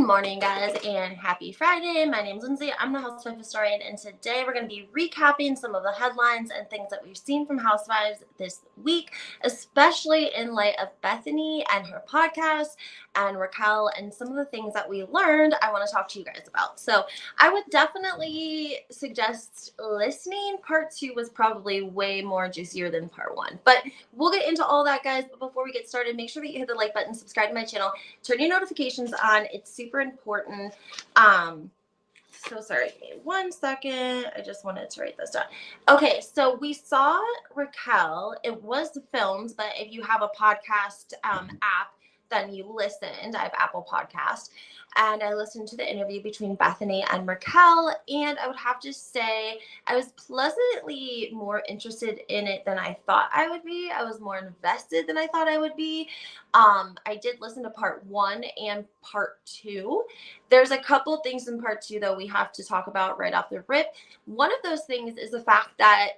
morning, guys, and happy Friday. My name's Lindsay. I'm the Housewife Historian, and today we're going to be recapping some of the headlines and things that we've seen from Housewives this week, especially in light of Bethany and her podcast and Raquel and some of the things that we learned I want to talk to you guys about. So I would definitely suggest listening. Part 2 was probably way more juicier than part 1, but we'll get into all that, guys. But before we get started, make sure that you hit the like button, subscribe to my channel, turn your notifications on. It's super important. So sorry, give me 1 second. I just wanted to write this down. Okay, so we saw Raquel. It was filmed, but if you have a podcast app, then you listened. I have Apple Podcast, and I listened to the interview between Bethany and Raquel, and I would have to say I was pleasantly more interested in it than I thought I would be. I was more invested than I thought I would be. I did listen to part 1 and part 2. There's a couple things in part 2, though, we have to talk about right off the rip. One of those things is the fact that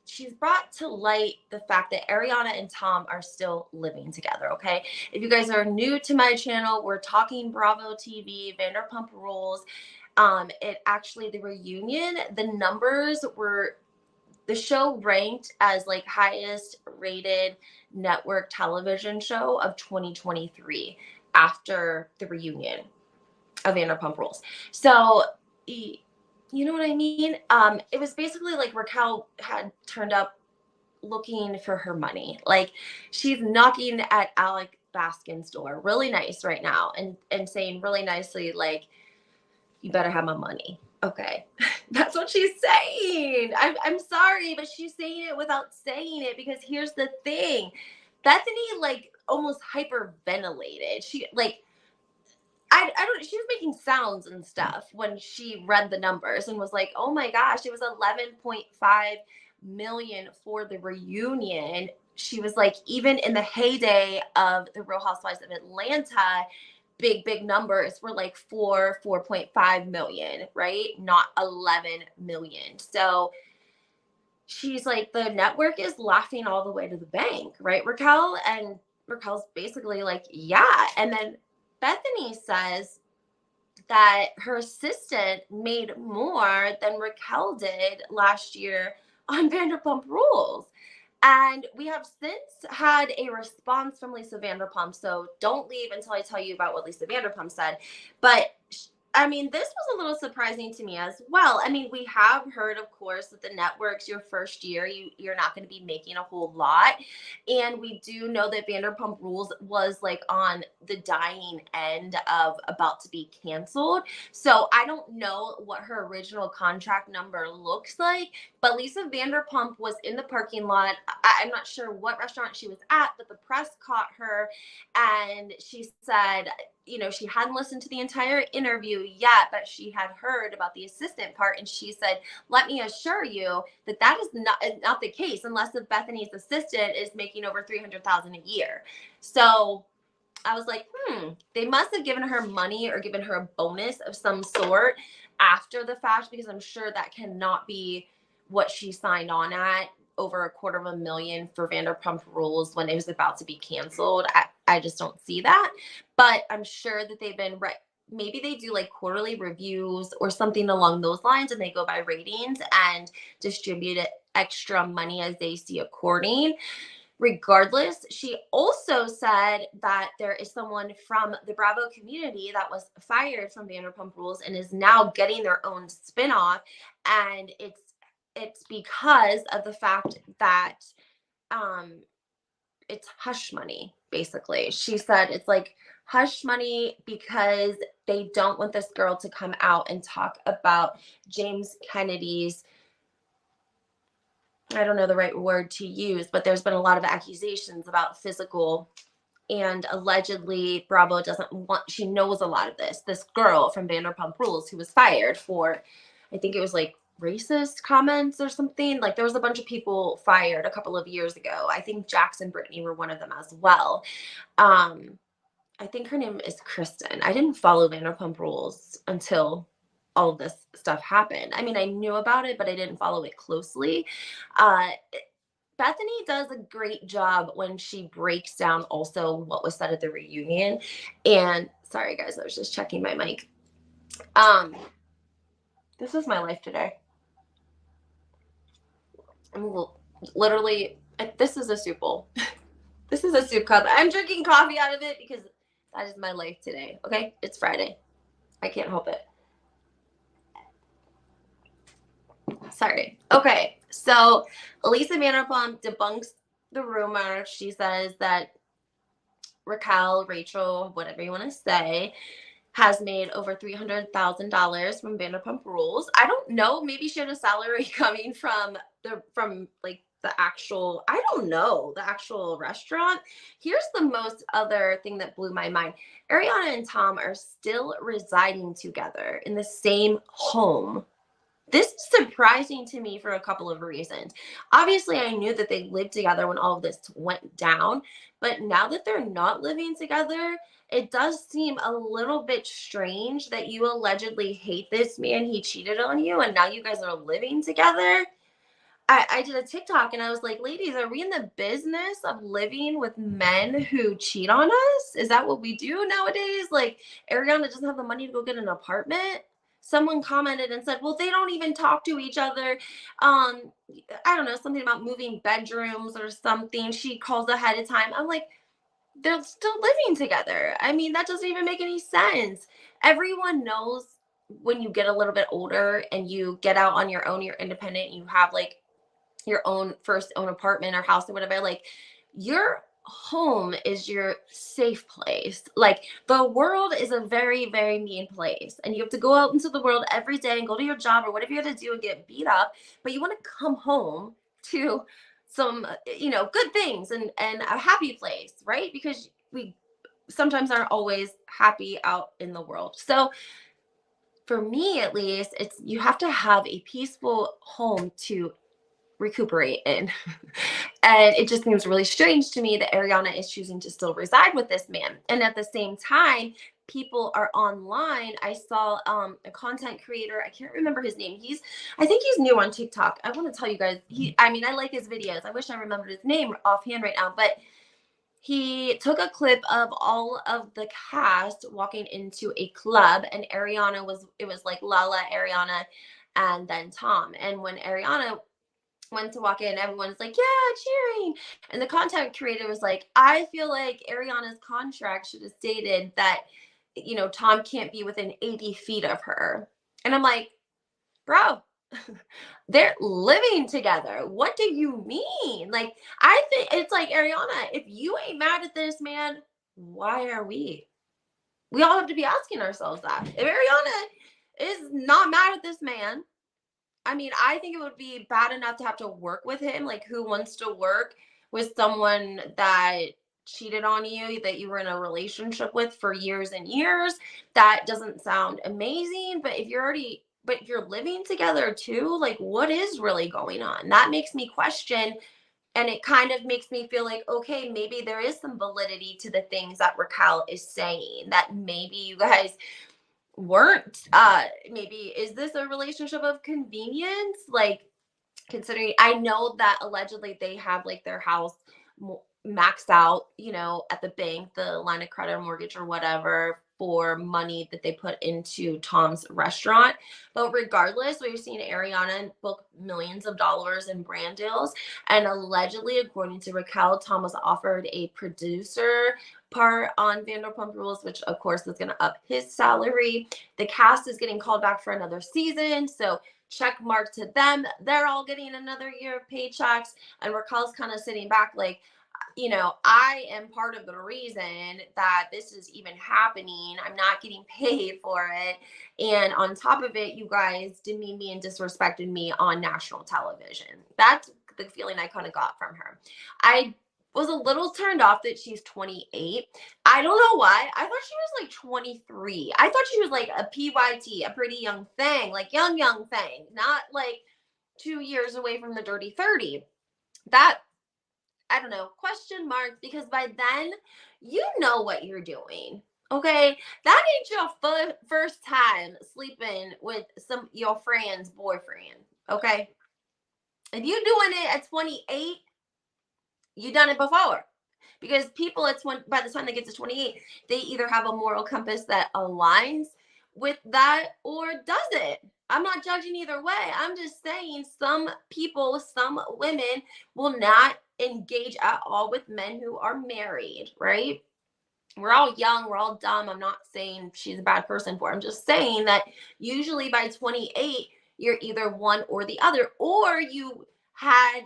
she's brought to light the fact that Ariana and Tom are still living together, okay? If you guys are new to my channel, we're talking Bravo TV, Vanderpump Rules. It actually, the reunion, the numbers were, the show ranked as like highest rated network television show of 2023 after the reunion of Vanderpump Rules. So, you know what I mean? It was basically like Raquel had turned up looking for her money. Like, she's knocking at Alec Baskin's door, really nice right now, and saying really nicely, like, you better have my money. Okay. That's what she's saying. I'm sorry, but she's saying it without saying it, because here's the thing. Bethany, like, almost hyperventilated. She, like, I don't, she was making sounds and stuff when she read the numbers and was like, oh my gosh, it was 11.5 million for the reunion. She was like, even in the heyday of the Real Housewives of Atlanta, big numbers were like 4.5 million, right? Not 11 million. So she's like, the network is laughing all the way to the bank, right, Raquel? And Raquel's basically like, yeah. And then Bethany says that her assistant made more than Raquel did last year on Vanderpump Rules. And we have since had a response from Lisa Vanderpump. So don't leave until I tell you about what Lisa Vanderpump said. But I mean, this was a little surprising to me as well. I mean, we have heard, of course, that the networks, your first year, you're not going to be making a whole lot. And we do know that Vanderpump Rules was like on the dying end of about to be canceled. So I don't know what her original contract number looks like, but Lisa Vanderpump was in the parking lot. I'm not sure what restaurant she was at, but the press caught her, and she said, you know, she hadn't listened to the entire interview yet, but she had heard about the assistant part. And she said, let me assure you that that is not the case unless the Bethany's assistant is making over $300,000 a year. So I was like, they must have given her money or given her a bonus of some sort after the fact, because I'm sure that cannot be what she signed on at, over $250,000 for Vanderpump Rules when it was about to be canceled. I just don't see that, but I'm sure that they've been maybe they do like quarterly reviews or something along those lines, and they go by ratings and distribute extra money as they see according. Regardless, she also said that there is someone from the Bravo community that was fired from Vanderpump Rules and is now getting their own spinoff, and it's because of the fact that it's hush money, basically. She said it's like hush money because they don't want this girl to come out and talk about James Kennedy's, I don't know the right word to use, but there's been a lot of accusations about physical, and allegedly Bravo doesn't want, she knows a lot of this girl from Vanderpump Rules who was fired for, I think it was like racist comments or something. Like, there was a bunch of people fired a couple of years ago. I think Jax and Brittany were one of them as well. I think her name is Kristen. I didn't follow Vanderpump Rules until all of this stuff happened. I mean, I knew about it, but I didn't follow it closely. Bethany does a great job when she breaks down also what was said at the reunion. And Sorry guys, I was just checking my mic. This is my life today. I'm literally, this is a soup bowl. This is a soup cup. I'm drinking coffee out of it because that is my life today. Okay, it's Friday. I can't help it. Sorry. Okay, so Elisa Vanderpump debunks the rumor. She says that Raquel, Rachel, whatever you want to say, has made over $300,000 from Vanderpump Rules. I don't know. Maybe she had a salary coming from like the actual, I don't know, the actual restaurant. Here's the most other thing that blew my mind. Ariana and Tom are still residing together in the same home. This is surprising to me for a couple of reasons. Obviously, I knew that they lived together when all of this went down, but now that they're not living together, it does seem a little bit strange that you allegedly hate this man. He cheated on you, and now you guys are living together. I did a TikTok and I was like, ladies, are we in the business of living with men who cheat on us? Is that what we do nowadays? Like, Ariana doesn't have the money to go get an apartment. Someone commented and said, well, they don't even talk to each other. I don't know, something about moving bedrooms or something. She calls ahead of time. I'm like, they're still living together. I mean, that doesn't even make any sense. Everyone knows when you get a little bit older and you get out on your own, you're independent, you have like your own own apartment or house or whatever, like your home is your safe place. Like the world is a very, very mean place, and you have to go out into the world every day and go to your job or whatever you have to do and get beat up, but you want to come home to some good things and a happy place, right? Because we sometimes aren't always happy out in the world. So for me, at least, it's you have to have a peaceful home to recuperate in. And it just seems really strange to me that Ariana is choosing to still reside with this man. And at the same time, people are online. I saw a content creator, I can't remember his name. I think he's new on TikTok. I want to tell you guys, I like his videos. I wish I remembered his name offhand right now, but he took a clip of all of the cast walking into a club, and it was like Lala, Ariana, and then Tom. And when Ariana went to walk in, everyone's like, yeah, cheering. And the content creator was like, I feel like Ariana's contract should have stated that, Tom can't be within 80 feet of her. And I'm like, bro, they're living together. What do you mean? Like, I think it's like, Ariana, if you ain't mad at this man, why are we? We all have to be asking ourselves that. If Ariana is not mad at this man, I mean, I think it would be bad enough to have to work with him. Like, who wants to work with someone that cheated on you, that you were in a relationship with for years and years? That doesn't sound amazing. But if you're living together too, like, what is really going on? That makes me question. And it kind of makes me feel like, okay, maybe there is some validity to the things that Raquel is saying, that maybe you guys weren't maybe is this a relationship of convenience, like, considering I know that allegedly they have like their house maxed out, at the bank, the line of credit or mortgage or whatever, for money that they put into Tom's restaurant. But regardless, we've seen Ariana book millions of dollars in brand deals. And allegedly, according to Raquel, Tom was offered a producer part on Vanderpump Rules, which of course is going to up his salary. The cast is getting called back for another season. So check mark to them. They're all getting another year of paychecks. And Raquel's kind of sitting back like, I am part of the reason that this is even happening. I'm not getting paid for it. And on top of it, you guys demeaned me and disrespected me on national television. That's the feeling I kind of got from her. I was a little turned off that she's 28. I don't know why. I thought she was like 23. I thought she was like a PYT, a pretty young thing, like young thing, not like 2 years away from the dirty 30. That, I don't know, question marks, because by then you know what you're doing. Okay, that ain't your first time sleeping with your friend's boyfriend. Okay, if you're doing it at 28, you done it before. because people, it's when by the time they get to 28, they either have a moral compass that aligns with that or doesn't. I'm not judging either way. I'm just saying some people, some women will not engage at all with men who are married, right? We're all young, we're all dumb. I'm not saying she's a bad person for it. I'm just saying that usually by 28, you're either one or the other, or you had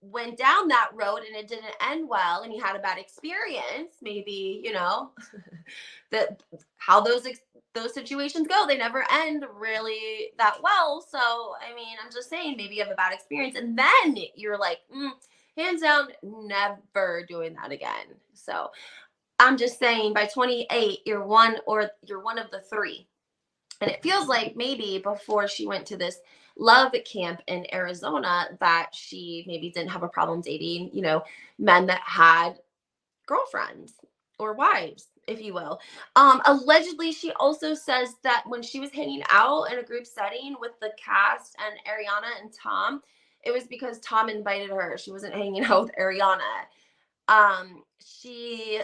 went down that road and it didn't end well and you had a bad experience. Maybe, that how those situations go, they never end really that well. So I mean, I'm just saying, maybe you have a bad experience and then you're like, hands down, never doing that again. So I'm just saying, by 28, you're one of the three. And it feels like maybe before she went to this love camp in Arizona that she maybe didn't have a problem dating, men that had girlfriends or wives, if you will. Allegedly, she also says that when she was hanging out in a group setting with the cast and Ariana and Tom, it was because Tom invited her. She wasn't hanging out with Ariana. She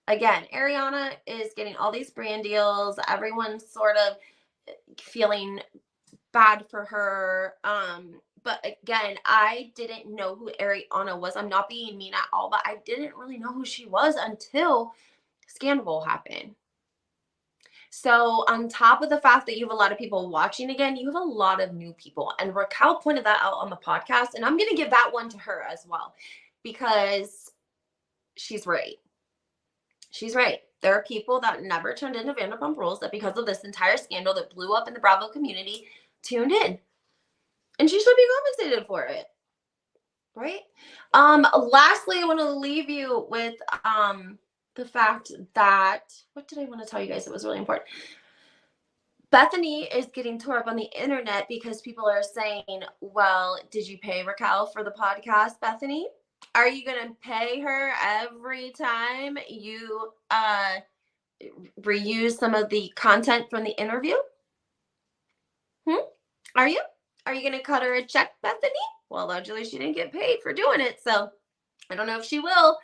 Again, Ariana is getting all these brand deals. Everyone's sort of feeling bad for her. But again, I didn't know who Ariana was. I'm not being mean at all, but I didn't really know who she was until Scandal happened. So on top of the fact that you have a lot of people watching again, you have a lot of new people. And Raquel pointed that out on the podcast. And I'm going to give that one to her as well, because she's right. She's right. There are people that never turned into Vanderpump Rules that, because of this entire scandal that blew up in the Bravo community, tuned in. And she should be compensated for it. Right? Lastly, I want to leave you with the fact that, what did I want to tell you guys? It was really important. Bethany is getting tore up on the internet because people are saying, well, did you pay Raquel for the podcast, Bethany? Are you going to pay her every time you reuse some of the content from the interview? Are you? Are you going to cut her a check, Bethany? Well, allegedly she didn't get paid for doing it, so I don't know if she will.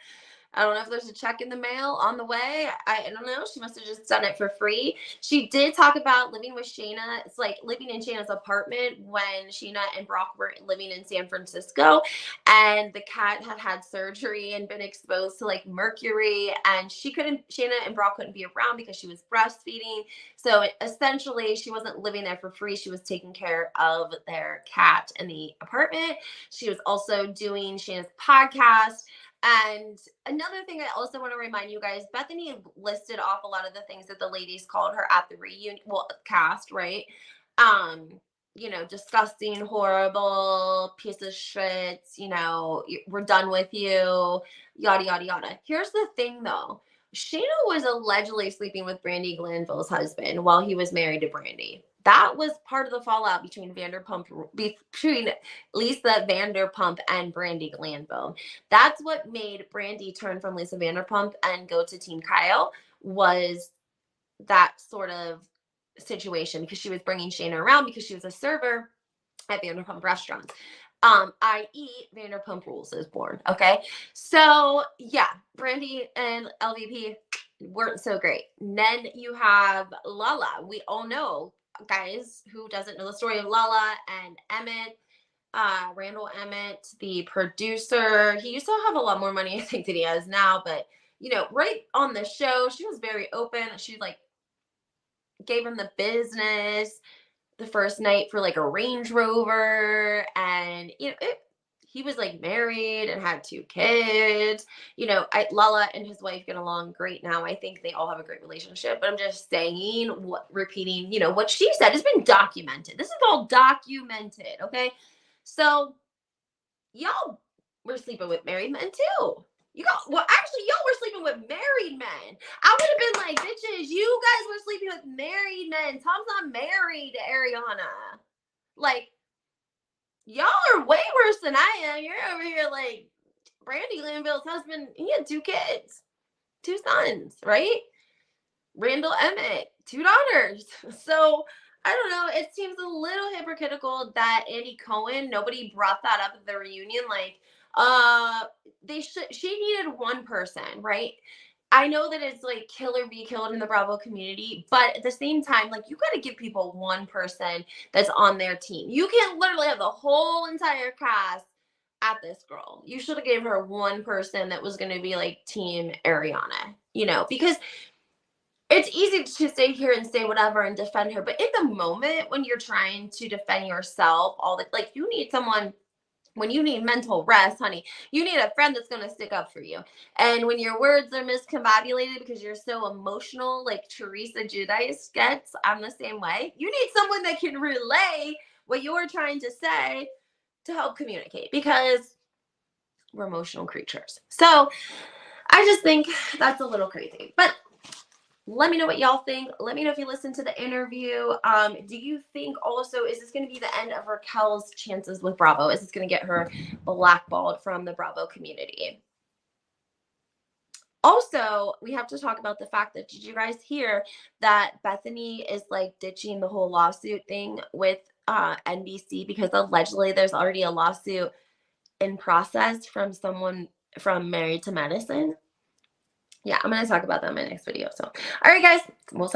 I don't know if there's a check in the mail on the way. I don't know. She must have just done it for free. She did talk about living with Shayna. It's like living in Shayna's apartment when Shayna and Brock were living in San Francisco, and the cat had surgery and been exposed to like mercury, and Shayna and Brock couldn't be around because she was breastfeeding. So essentially she wasn't living there for free. She was taking care of their cat in the apartment. She was also doing Shayna's podcast. And another thing I also want to remind you guys, Bethany listed off a lot of the things that the ladies called her at the reunion, cast, right? Disgusting, horrible, piece of shit, we're done with you, yada, yada, yada. Here's the thing though. Shayna was allegedly sleeping with Brandi Glanville's husband while he was married to Brandi. That was part of the fallout between Lisa Vanderpump and Brandi Glanville. That's what made Brandi turn from Lisa Vanderpump and go to Team Kyle, was that sort of situation, because she was bringing Shayna around because she was a server at Vanderpump restaurants. I.e. Vanderpump Rules is born. Okay. So yeah, Brandi and LVP weren't so great. And then you have Lala. We all know, guys, who doesn't know the story of Lala and Emmett, Randall Emmett, the producer. He used to have a lot more money, I think, than he has now, but right on the show, she was very open. She like gave him the business the first night for like a Range Rover, and he was like married and had 2 kids. Lala and his wife get along great now. I think they all have a great relationship, but I'm just saying, repeating, what she said has been documented. This is all documented. Okay. So y'all were sleeping with married men too. Y'all were sleeping with married men. I would have been like, bitches, you guys were sleeping with married men. Tom's not married to Ariana. Like, y'all are way worse than I am. You're over here like, Brandi Glanville's husband, he had 2 kids, 2 sons, right? Randall Emmett, 2 daughters. So I don't know. It seems a little hypocritical that Andy Cohen, nobody brought that up at the reunion. Like, She needed one person, right? I know that it's like kill or be killed in the Bravo community, but at the same time, like, you got to give people one person that's on their team. You can't literally have the whole entire cast at this girl. You should have gave her one person that was going to be like team Ariana, because it's easy to stay here and say whatever and defend her, but in the moment when you're trying to defend yourself, like, you need someone. When you need mental rest, honey, you need a friend that's going to stick up for you. And when your words are miscombobulated because you're so emotional, like Teresa Giudice gets, I'm the same way. You need someone that can relay what you're trying to say to help communicate, because we're emotional creatures. So I just think that's a little crazy. But let me know what y'all think. Let me know if you listened to the interview. Do you think also, is this going to be the end of Raquel's chances with Bravo? Is this going to get her blackballed from the Bravo community? Also, we have to talk about the fact that, did you guys hear that Bethany is like ditching the whole lawsuit thing with NBC, because allegedly there's already a lawsuit in process from someone from Married to Medicine? Yeah, I'm going to talk about that in my next video. So, all right, guys, we'll talk.